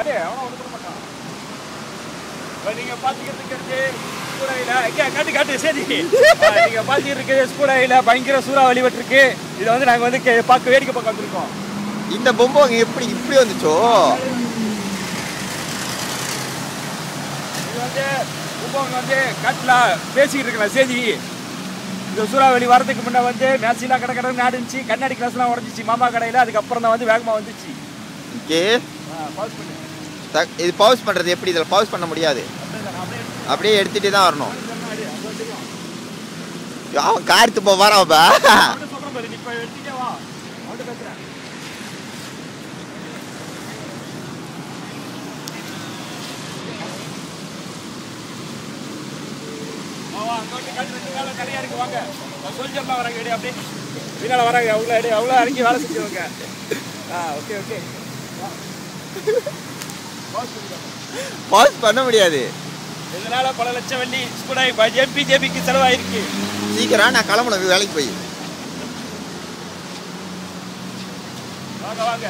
அடே அவன ஒண்ணு மாட்டான். நீங்க பாத்துக்கிட்டு ஸ்கூடையில காட்டு காட்டு சரி. நீங்க பாத்துக்கிட்டு இருக்கிற ஸ்கூடையில பயங்கர சூறாவளி விட்டுருக்கு. இதை வந்து நாங்க வந்து பார்க்க வேடிக்கை பார்க்க வந்திருக்கோம். இந்த பொம்மை எப்படி இப்படி வந்துச்சோ? இது வந்து பொம்மை வந்து காட்டுல பேசிக்கிட்டு இருக்கலாம் சரி. இந்த சூறாவளி வரதுக்கு முன்ன வந்து மேட்சிலாம் கடை கடை நாடுச்சு, கண்ணாடி கிளாஸ்லாம் உடஞ்சிச்சு மாமா கடையில். அதுக்கப்புறம் தான் வந்து வேகமாக வந்துச்சு. ஓகே, பாஸ் பண்ணு. இது பவுஸ் பண்ணுறது எப்படி? இதில் பவுஸ் பண்ண முடியாது, அப்படியே எடுத்துகிட்டே தான் வரணும். அவன் கார்த்து போவாரான். நிறையா இருக்கு வாங்க. சோல்ஜர்லாம் வராங்க எடி அப்படியே பின்னால் வராங்க. அவ்வளோ இறங்கி வேலை செஞ்சுவாங்க. Okay okay. பாஸ் பண்ண முடியாது. இதனால பல லட்சம் வெள்ளி ஸ்கூடாய் பிஜேபிக்கு செலவாயிருக்கு. சீக்கிரம் நான் கிளம்பணும் வேலைக்கு போய். வாங்க வாங்க.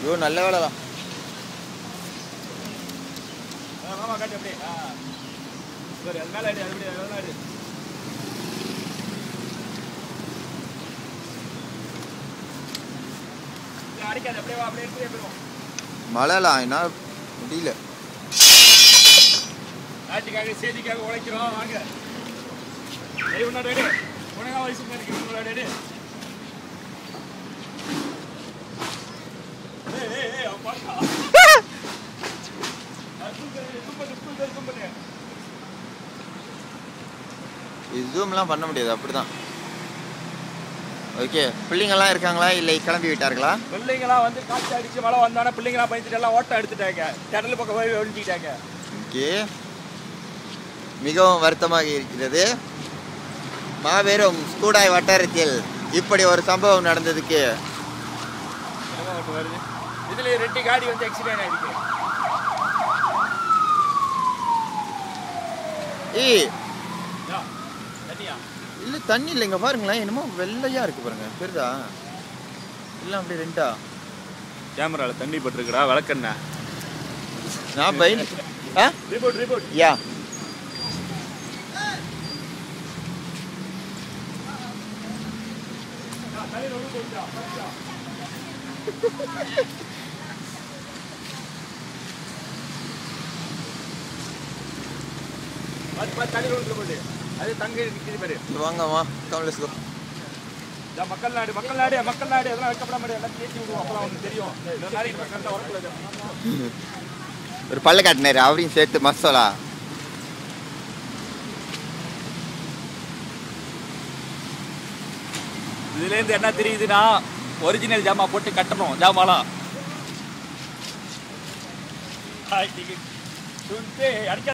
ஐயோ நல்ல வேலை தான். மாமா காட்டு அப்படியே. சரி அது மேலே அப்படியே அடிக்காது. அப்படியே அப்படியே எடுத்துட்டே போயிடும். மழைலாம் என்ன முடியல. நாட்டுக்காக செய்திக்காக உழைக்கிறோம். வாங்க உன்னோட உனக்கா வயசு இருக்கு உங்களோட இது ஜூம்லாம் பண்ண முடியாது, அப்படிதான். ஓகே, பிள்ளைங்கள்லாம் இருக்காங்களா இல்லை கிளம்பி விட்டார்களா? பிள்ளைங்களாம் வந்து காற்று அடிச்சு மழை வந்தானே பிள்ளைங்களாம் பயந்துட்டு எல்லாம் ஓட்டம் எடுத்துட்டாங்க. கடல் பக்கம் போய் ஒழிஞ்சிக்கிட்டாங்க. ஓகே, மிகவும் வருத்தமாக இருக்கிறது. மாபெரும் ஸ்கூடாய் வட்டாரத்தில் இப்படி ஒரு சம்பவம் நடந்ததுக்கு. வருது இதுல 2 காடி வந்து ஆக்சிடென்ட் ஆயிருக்கு. இல்லை தண்ணி இல்லை, இங்கே பாருங்களேன். என்னமோ வெள்ளையா இருக்கு பாருங்க, பெருதா இல்லை அப்படி ரெண்டா கேமராவில் தண்ணி பட்டிருக்குடா விளக்கண்ணா. நான் பயந்து ரிப்போர்ட் ரிப்போர்ட் யா அது தங்க நிற்கிது பாரு. வாங்கம்மா கமலேஸ்கோ. மக்கள் நாடு மக்கள் நாடு மக்கள் நாடு அதெல்லாம் வைக்கப்பட முடியாது. எல்லாம் பேசி விடுவோம். அப்பெல்லாம் அவனுக்கு தெரியும். இந்த நாளைக்கு கரெக்டாக வரக்கூடாது. ஒரு பல்ல காட்டினாரு, அவரையும் சேர்த்து மசாலா. இதுலேருந்து என்ன தெரியுதுன்னா ஒரிஜினல் ஜாமா போட்டு கட்டணும். ஜாமாலாம் அடிக்க